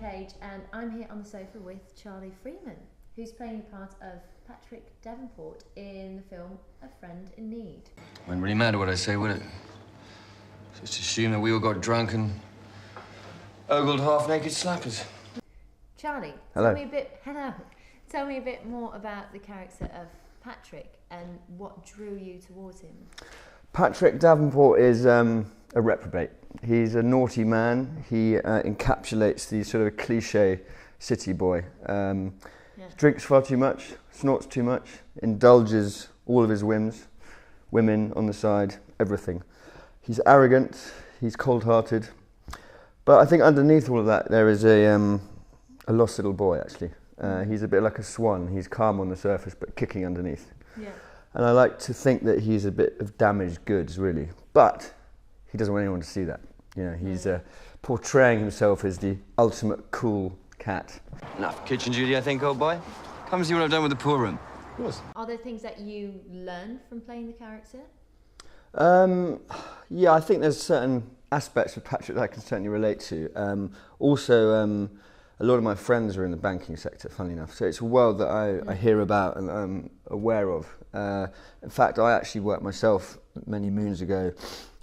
Kooij, and I'm here on the sofa with Charlie Freeman, who's playing the part of Patrick Davenport in the film A Friend in Need. Wouldn't really matter what I say, would it? Just assume that we all got drunk and ogled half-naked slappers. Charlie, Hello. Tell me a bit more about the character of Patrick and what drew you towards him. Patrick Davenport is a reprobate. He's a naughty man. He encapsulates the sort of cliche city boy. Drinks far too much, snorts too much, indulges all of his whims, women on the side, everything. He's arrogant, he's cold-hearted, but I think underneath all of that there is a lost little boy, actually. He's a bit like a swan. He's calm on the surface but kicking underneath. Yeah. And I like to think that he's a bit of damaged goods, really. But he doesn't want anyone to see that. You know, he's portraying himself as the ultimate cool cat. Enough kitchen duty, I think, old boy. Come and see what I've done with the pool room. Of course. Are there things that you learn from playing the character? Yeah, I think there's certain aspects of Patrick that I can certainly relate to. Also, a lot of my friends are in the banking sector, funnily enough. So it's a world that I hear about and I'm aware of. In fact, I actually worked myself many moons ago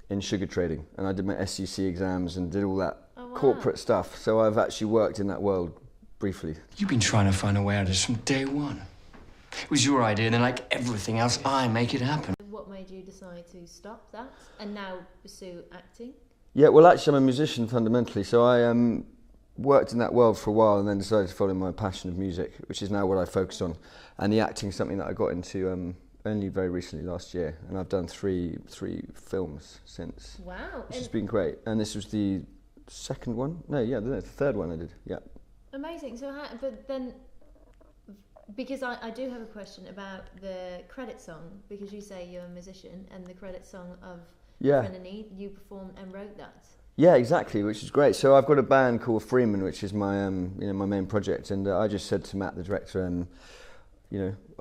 in sugar trading, and I did my SEC exams and did all that corporate stuff. So I've actually worked in that world briefly. You've been trying to find a way out of this from day one. It was your idea, and then like everything else, I make it happen. What made you decide to stop that and now pursue acting? Yeah, well, actually, I'm a musician fundamentally, so I worked in that world for a while and then decided to follow my passion of music, which is now what I focus on. And the acting is something that I got into only very recently, last year, and I've done three films since. Wow. Which has been great. And this was the second one? No, yeah, the third one I did, yeah. Amazing. So, but then, because I do have a question about the credit song, because you say you're a musician, and the credit song of Friend in Need, you performed and wrote that. Yeah, exactly, which is great. So I've got a band called Freeman, which is my my main project, and I just said to Matt, the director,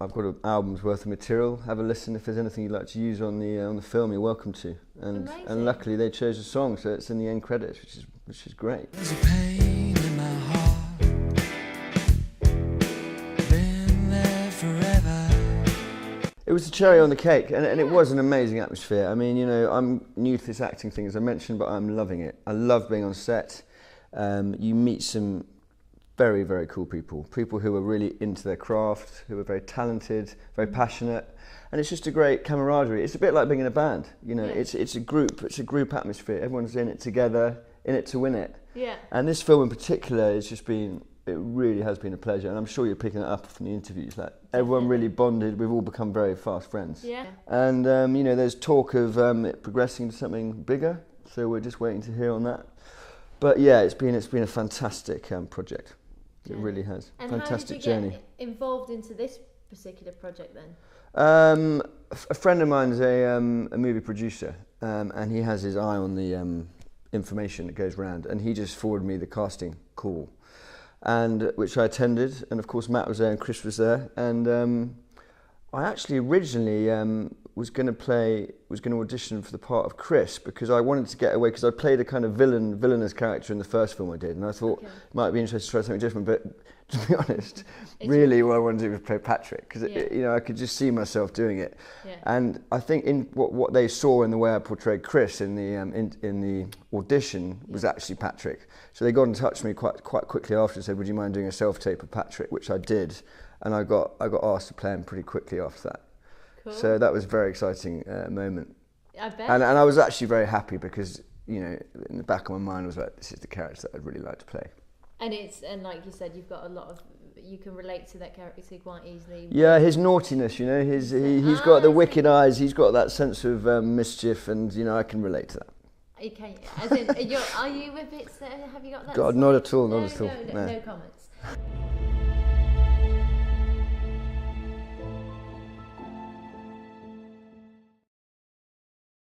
I've got an album's worth of material. Have a listen. If there's anything you'd like to use on the film, you're welcome to. And luckily they chose a song, so it's in the end credits, which is great. There's a pain in my heart, been there forever. It was the cherry on the cake, and it was an amazing atmosphere. I mean, I'm new to this acting thing, as I mentioned, but I'm loving it. I love being on set. You meet some very, very cool people who are really into their craft, who are very talented, very passionate, and it's just a great camaraderie. It's a bit like being in a band, it's a group atmosphere. Everyone's in it together, in it to win it. Yeah. And this film in particular it really has been a pleasure, and I'm sure you're picking it up from the interviews. Like everyone really bonded. We've all become very fast friends. Yeah. And there's talk of it progressing to something bigger, so we're just waiting to hear on that. But yeah, it's been a fantastic project. It really has. And fantastic journey. How did you get involved into this particular project then? A friend of mine is a movie producer, and he has his eye on the information that goes around, and he just forwarded me the casting call, and which I attended, and of course Matt was there and Chris was there, and I actually originally was going to audition for the part of Chris, because I wanted to get away, because I played a kind of villainous character in the first film I did, and I thought it might be interesting to try something different, but to be honest, really what I wanted to do was play Patrick, because I could just see myself doing it. Yeah. And I think in what they saw in the way I portrayed Chris in the audition was actually Patrick. So they got in touch with me quite quickly after and said, would you mind doing a self-tape of Patrick, which I did, and I got asked to play him pretty quickly after that. Cool. So that was a very exciting moment. I bet. And I was actually very happy, because in the back of my mind I was like, this is the character that I'd really like to play. And like you said, you've got a lot of, you can relate to that character quite easily. Yeah, his naughtiness, he's got the wicked eyes, he's got that sense of mischief, and I can relate to that. Okay, as in, are you a bit? Have you got that? God, not at all, not at all. No comments.